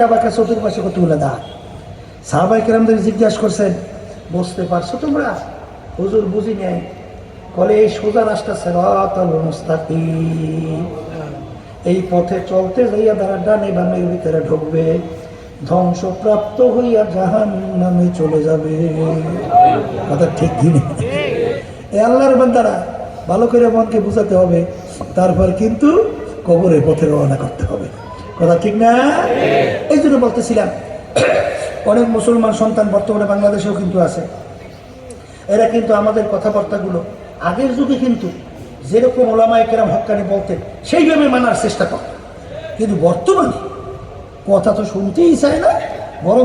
চতুর্পাশে কতগুলো দাঁত। সাহাবায়ে কেরামদের জিজ্ঞাসা করছেন, বুঝতে পারছো তোমরা? হুজুর বুঝি নাই। বলে এই সোজা রাস্তা সিরাতাল মুস্তাকিম, এই পথে চলতে যাইয়া তারা ডানে বামের ভিতরে ঢুকবে, ধ্বংসপ্রাপ্ত হইয়া জাহান্নামে চলে যাবে। কথা ঠিক কিনা? এই আল্লাহর বান্দারা ভালো করে মনকে বুঝাতে হবে, তারপর কিন্তু কবরের পথে রওনা করতে হবে। কথা ঠিক না? এই জন্য বলতেছিলাম, অনেক মুসলমান সন্তান বর্তমানে বাংলাদেশেও কিন্তু আছে। এরা কিন্তু আমাদের কথাবার্তাগুলো আগের যুগে কিন্তু যেরকম ওলামায়ে কেরাম হক্কানি বলতেন সেইভাবে মানার চেষ্টা করত, কিন্তু বর্তমানে কথা তো শুনতেই চায় না, বরং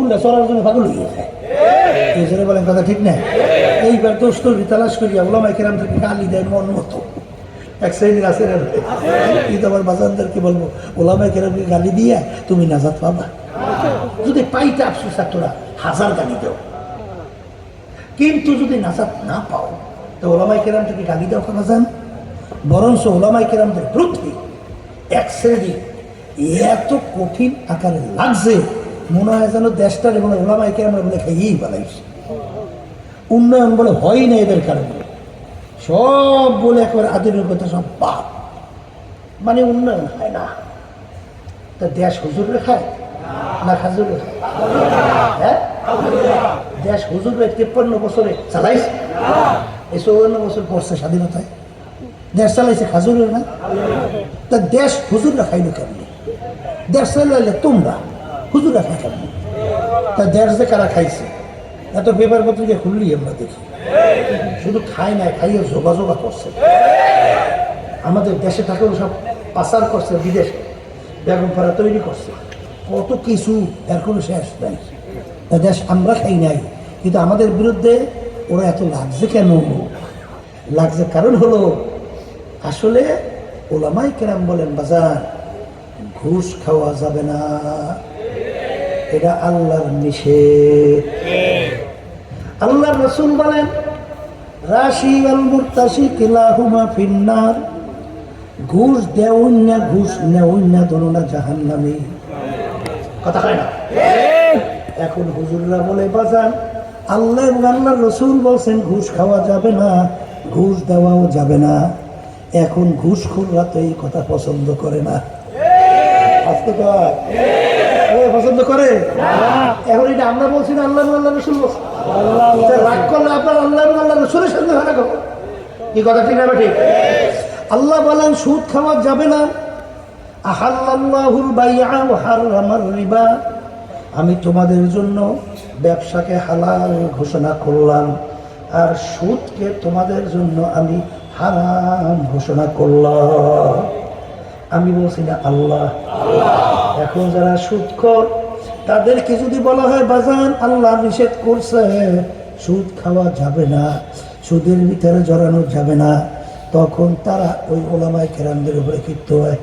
উল্টা চলার জন্য পাগল হয়ে যায়। এই জন্য বলেন কথা ঠিক না? এইবার দোষ তালাশ করিয়া ওলামায়ে কেরাম থেকে গালি দেয় মন মতো। এক শ্রেণীর আছে, কিন্তু আমার বাজানদেরকে বলবো, ওলামায়ে কেরামকে গালি দিয়া তুমি নাজাত পাবা? যদি পাইতে আফসোস তোরা হাজার গালি দাও, কিন্তু যদি নাজাত না পাও তো ওলামায়ে কেরাম থেকে গালি দাও কেন যান? বরঞ্চ ওলামায়ে কেরামদের প্রতি এক শ্রেণী এত কঠিন আকারে লাগছে, মনে হয় যেন দেশটার এবং ওলামায়ে কেরামরা বলে খাইয়েই বানাইছে। উন্নয়ন বলে হয় না এদের কারণে, সব বলে একেবারে আধুনিকতা সব পাপ, মানে উন্নয়ন হয় না। তা দেশ হুজুরে খায় না খাজুরে খায়? হ্যাঁ, দেশ হুজুরে 53 বছরে চালাইছে, এই 54 বছর পড়ছে স্বাধীনতায়, দেশ চালাইছে খাজুরে না? তা দেশ হুজুররা খাইলো কেমনি? দেশ চালাইলে তোমরা, হুজুররা খাই কেমনি? তা দেশ যে কারা খাইছে এত পেপার পত্রিকা খুললি আমরা দেখি, শুধু খায় না, খাইয়ে যোগাযোগ করছে। আমাদের দেশে থাকেও সব পাচার করছে বিদেশে, বেগমপাড়া তৈরি করছে, কত কিছু, এর কোনো শেষ নাই। দেশ আমরা খাই নাই, কিন্তু আমাদের বিরুদ্ধে ওরা এত লাগছে কেন? লাগছে কারণ হলো, আসলে ওলামায়ে কেরাম বলেন বাজার, ঘুষ খাওয়া যাবে না, এটা আল্লাহর নিষেধ। আল্লাহর রাসূল বলেন, রাশি ওয়াল মুরতাশি কিলাহুমা ফিন্নার, ঘুষ দেউন না ঘুষ নেউন না দোনোটা জাহান্নামী। কথা হয় না? এখন হুজুররা বলে বাজান, আল্লাহ এবং আল্লাহর রাসূল বলছেন ঘুষ খাওয়া যাবে না, ঘুষ দেওয়াও যাবে না। এখন ঘুষখোররা তো এই কথা পছন্দ করে না। আজকে তো পছন্দ করে। এখন এটা আমরা বলছি না, আল্লাহ এবং আল্লাহ রাসূল বলছে। রাগ করলে আপনার আল্লাহ এবং আল্লাহ রাসূলের সামনে হয় না কখন? কি কথা ঠিক না? ঠিক। আল্লাহ বলেন সুদ খাওয়া যাবে না, আহাল্লাল্লাহুল বাইআ ওয়া হারামার রিবা, আমি তোমাদের জন্য ব্যবসাকে হালাল ঘোষণা করলাম, আর সুদকে তোমাদের জন্য আমি হারাম ঘোষণা করলাম। আমি বলছি না আল্লাহ। এখন যারা সুদখোর তাদেরকে যদি বলা হয় বাজান আল্লাহ নিষেধ করছে, সুদ খাওয়া যাবে না, সুদের ভিতরে জড়ানো যাবে না, তখন তারা ওই ওলামায়ে কেরামদের উপরে ক্ষিপ্ত হয়।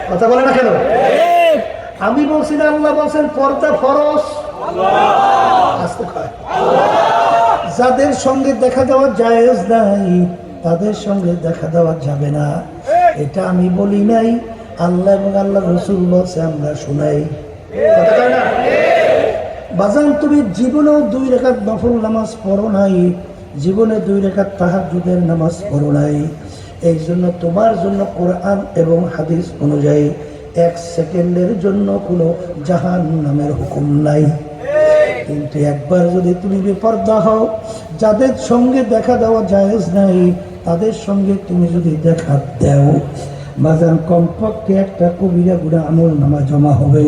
কথা বলে না কেন? আমি বলছি না, আল্লাহ বলছেন পর্দা ফরজ। যাদের সঙ্গে দেখা দেওয়া জায়েজ নাই তাদের সঙ্গে দেখা দেওয়া যাবে না, এটা আমি বলি নাই, আল্লাহ এবং আল্লাহ রাসূল বলছে, আমরা শুনাই। বাজান তুমি জীবনেও 2 রাকাত নফল নামাজ পড়ো নাই, জীবনে 2 রাকাত তাহাজ্জুদের নামাজ পড়ো নাই, এই জন্য তোমার জন্য কোরআন এবং হাদিস অনুযায়ী 1 সেকেন্ডের জন্য কোনো জাহান্নামের হুকুম নাই। কিন্তু একবার যদি তুমি বেপরদা হও, যাদের সঙ্গে দেখা দেওয়া জায়েজ নাই তাদের সঙ্গে তুমি যদি দেখা দাও, বাজান কমপক্ষে একটা কবিরা গুনাহ আমল নামা জমা হবে,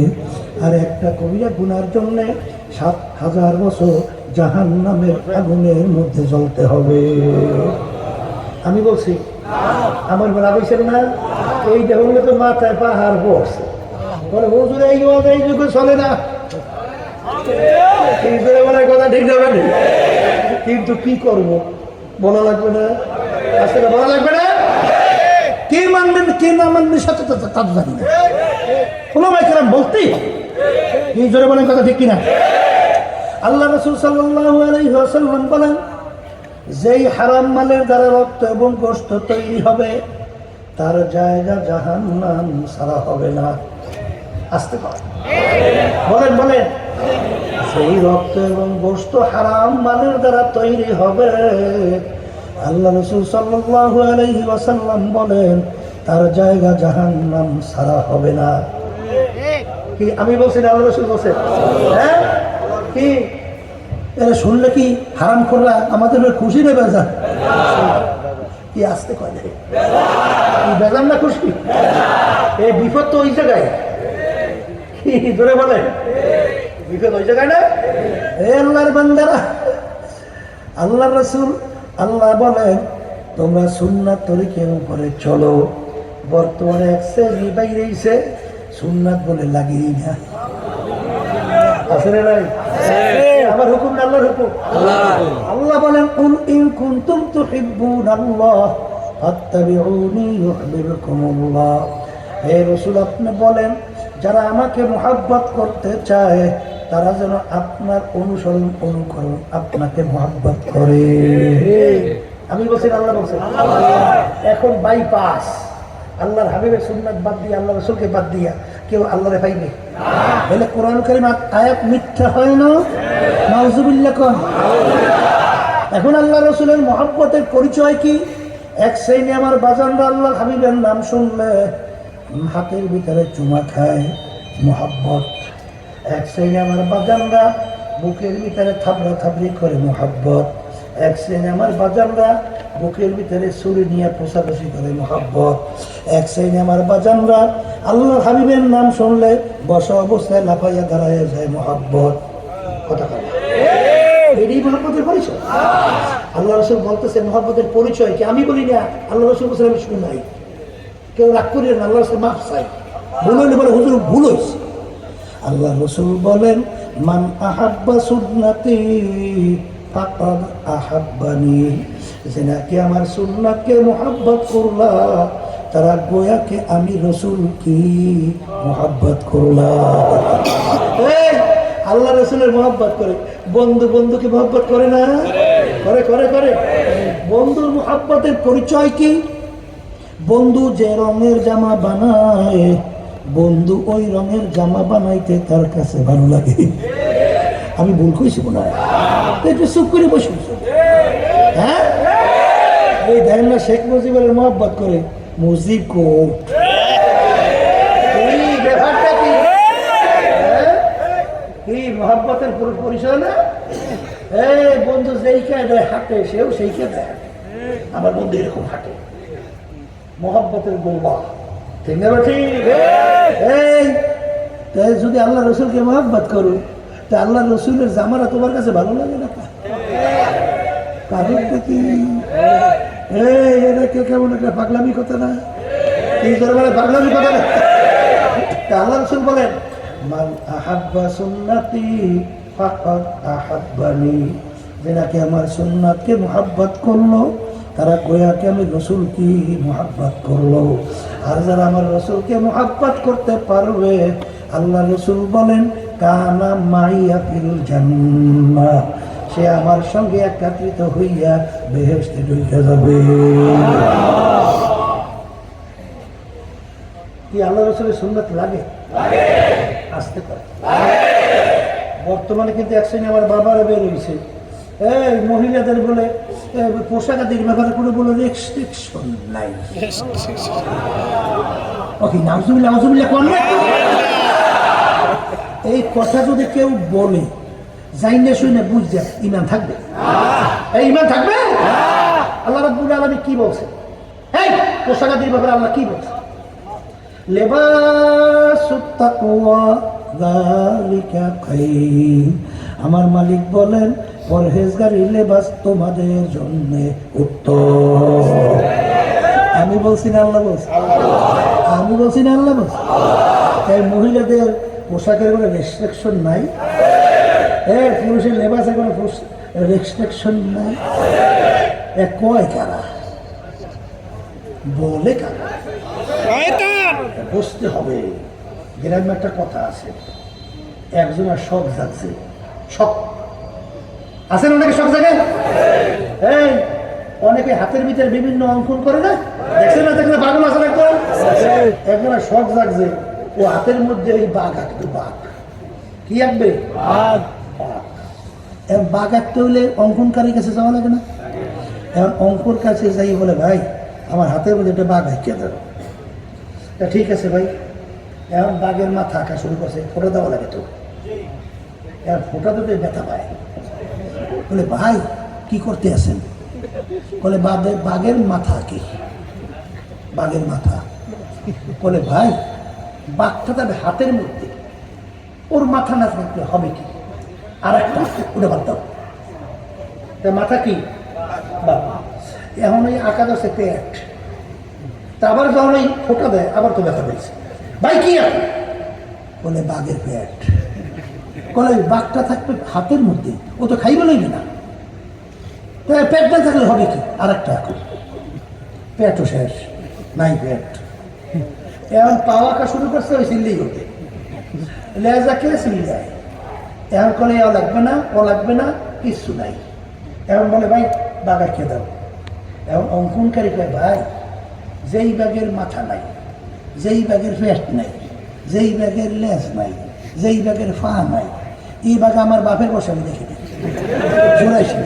আর একটা কবিরা গুনার জন্য 7000 বছর জাহান্নামের আগুনের মধ্যে জ্বলতে হবে। আমি বলছি আমার বেলা বলছেন না, এইটা হলে তো মাথায় পাহাড় পড়ছে। বলে হুজুর এই যুগে চলে না, কথা ঠিক যাবে, কিন্তু কি করবো বলা লাগবে না, আসলে বলা লাগবে না। কে মানবেন কে না মানবেন সাথে তার জানি না, ওলামায়ে কেরাম বলতেই হবে। এই জোরে বলেন কথা ঠিক কিনা? আল্লাহ রাসূল সাল্লাল্লাহু আলাইহি ওয়াসাল্লাম বলেন, যেই হারাম মালের দ্বারা রক্ত এবং গোশত তৈরি হবে তার জায়গা জাহান্নাম ছাড়া হবে না। আসতে পারে বলেন বলেন সেই রক্ত এবং গোশত হারাম মালের দ্বারা তৈরি হবে। আল্লাহ রাসূল সাল্লাল্লাহু আলাইহি ওয়াসাল্লাম বলেন তার জায়গা জাহান্নাম ছাড়া হবে না। কি আমি বলছি না আল্লাহ রাসূল বলছেন? হ্যাঁ কি এরা শুনলে কি হারাম করলা আমাদের খুশি নেবে বেজান? কি আসতে কয় কি বেজান না খুশি? এই বিপদ তো ওই জায়গায়, কি ধরে বলে বিপদ ওই জায়গায় না? এ আল্লাহর বান্দারা, আল্লাহ রাসূল আল্লাহ বলেন তোমরা সুন্নাত তরিকের উপরে চলো। বর্তমানে এক শ্রেণী বাইরেছে সুন্নাত বলে লাগিয়ে না, আছে না নাই? আমার হুকুম না আল্লাহর হুকুম? আল্লাহ বলেন কুল ইন কুনতুম তুহিব্বুনাল্লাহ ফাত্তাবিউনি ইউহিব্বুকুমুল্লাহ। হে রাসূল আপনি বলেন যারা আমাকে মহব্বত করতে চায় তারা যেন আপনার অনুসরণ অনুকরণ আপনাকে মহব্বত করে। আমি বলছি আল্লাহ বলছেন। এখন বাইপাস আল্লাহর হাবিবের সুন্নাত বাদ দিয়ে আল্লাহ রাসূলকে বাদ দিয়া কেউ আল্লাহরে পাইবে? বলে কোরআন কারীম আয়াত মিথ্যা হয় না? নাউজুবিল্লাহ কোন। এখন আল্লাহ রাসূলের মহব্বতের পরিচয় কি? এক শ্রেণী আমার বাজানরা আল্লাহর হাবিবের নাম শুনলে হাতের ভিতরে চুমা খায়, মহব্বত। এক শ্রেণী আমার বাজানরা বুকের ভিতরে থাবড়া থাবড়ি করে, মহব্বত। এক শ্রেণী আমার বাজানরা বুকের ভিতরে ছুরি নিয়ে পোষাপোষি করে, মহব্বত। এক শ্রেণী আমার বাজানরা আল্লাহর হাবিবের নাম শুনলে বসা অবস্থায় লাফাইয়া দাঁড়াইয়া যায়, মহব্বত। কথা বলে এটাই মহব্বতের পরিচয়। আল্লাহ রাসূল বলতেছে মহব্বতের পরিচয় কি? আমি বলি না, আল্লাহ রাসূল বলছেন আমি শুনি নাই। কেউ রাগ করিলেন না, আল্লাহ রাসূল মাফ চাই। ভুল হইলে বলে হুজুর ভুল হয়েছে। আল্লাহ রাসূল বলেন মান আহাব্বা সুন্নতি ফাকাদ আহাব্বানি। যে নাকি আমার সুন্নাতকে মহব্বত করলা তারা গোয়াকে আমি রাসূল কি মহব্বত করলা। আল্লাহ রাসূলের মহব্বত করে, বন্ধু বন্ধুকে মহব্বত করে না? করে করে করে। বন্ধুর মহব্বতের পরিচয় কি? বন্ধু যে রঙের জামা বানায় বন্ধু ওই রঙের জামা বানাইতে তার কাছে ভালো লাগে। আমি ভুল কইছি মনে হয়? একটু চুপ করে বসে। হ্যাঁ এই দেখেন না শেখ মুজিবের মহব্বত করে, মুজিব কোট ব্যাপারটা কি? কি মহব্বতের পরিচয় না? এই বন্ধু যেই কে দেয় হাঁটে সেও সেই কে দেয়। আমার বন্ধু এরকম হাঁটে, মহব্বতের বৌবা। ঠিক না? ঠিক। এই যদি আল্লাহ রসুলকে মহব্বত করো তা আল্লাহ রসুলের জামারা তোমার কাছে ভালো লাগে না? কারণটা কি? এটা কেমন একটা পাগলামি কথা না? এই ধরনের পাগলামি কথা না। আল্লাহ রসুল বলেন মান আহাব্বা সুন্নতি ফাকাদ আহাব্বানি। যে নাকি আমার সুন্নাতকে মহব্বত করলো তারা গোয়াকে আমি রসুল কি মহব্বত করলো। আর যারা আমার রসুলকে মহব্বত করতে পারবে আল্লাহ রসুল বলেন কানা মাইয়া ফিল জান্নাহ, সে আমার সঙ্গে একত্রিত হইয়া বেহেশতে ঢুকে যাবে। কি আল্লাহ রসুলের সুন্নাত লাগে? আসতে পারে। বর্তমানে কিন্তু এক শ্রেণী আমার বাবারা বের হয়েছে, এই মহিলাদের বলে পোশাক আদির ব্যাপারে কোনো বলে রেস্ট্রিকশন নাই। ওকে নাউজুবিল্লাহ নাউজুবিল্লাহ কোন না? এই কথা যদি কেউ বলে জাইনে শুনে বুঝ যায় ঈমান থাকবে? এই ঈমান থাকবে? আল্লাহ রাব্বুল আলামিন কি বলছে? এই পোশাক আদির ব্যাপারে আল্লাহ কি বলছে? লিবাসুত তাকওয়া যালিকা খায়র। আমার মালিক বলেন পরহেজগারি লেবাস তোমাদের জন্য উত্তম। আমি বলছি না আল্লাহ বলছি? আমি বলছি না আল্লাহ বলছি? তাই মহিলাদের পোশাকের কোনো রেস্ট্রিকশন নাই, পুরুষের লেবাসের কোনো রেস্ট্রিকশন নাই। কয় কারা বলে কারা? বুঝতে হবে। গ্রামে একটা কথা আছে, একজনের শখ যাচ্ছে, শখ আছে না অনেকে শখ জাগে? এই অনেকে হাতের ভিতরে বিভিন্ন অঙ্কন করে না, দেখছে না? দেখলে পাগল আছে একজনের শখ জাগছে, ও হাতের মধ্যে ওই বাঘ আঁকতো, বাঘ কি আঁকবে? বাঘ। এখন বাঘ আঁকতে হলে অঙ্কনকারীর কাছে যাওয়া লাগে না? এখন অঙ্কর কাছে যাই বলে ভাই আমার হাতের মধ্যে একটা বাঘ আঁকিয়ে দেবো। তা ঠিক আছে ভাই। এখন বাঘের মাথা আঁকা শুরু করছে, ফোটা দেওয়া লাগে তো। এখন ফোটা দিতে ব্যথা পায়। বলে ভাই কি করতে আছেন? বলে বাঘের মাথা আঁকি। বাঘের মাথা। বলে ভাই বাঘটা তার হাতের মধ্যে, ওর মাথা না থাকলে হবে কি? আর একটা ওটা বাদ দাও। মাথা কি? বাঘ। এখন ওই আঁকা দশে পেট। তা আবার যখন ওই ফোটা দেয় আবার তো ব্যথা পেয়েছে। ভাই কি আঁকা? বলে বাঘের পেট। বলে ওই বাঘটা থাকবে হাতের মধ্যে, ও তো খাইবে লইবে না। পেট না থাকলে হবে কি? আর একটা আঁকো। পেটও শেষ, নাই পেট। এখন পাওয়া আঁকা শুরু করছে ওই সিল্লি হতে, লেজা কে সিল্লায়। এখন করে ও লাগবে না, ও লাগবে না, কিচ্ছু নাই। এখন বলে ভাই বাঘা খেয়ে দাও। এখন অঙ্কনকারী কয় ভাই যেই ব্যাগের মাথা নাই, যেই ব্যাগের পেট নাই, যেই ব্যাগের লেজ নাই, যেই ব্যাগের ফা নাই, এই বাঘ আমার বাপের বসে আমি দেখি জোড়াইছি।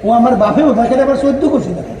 ও আমার বাপেও দেখে আবার 14 করছি দেখে।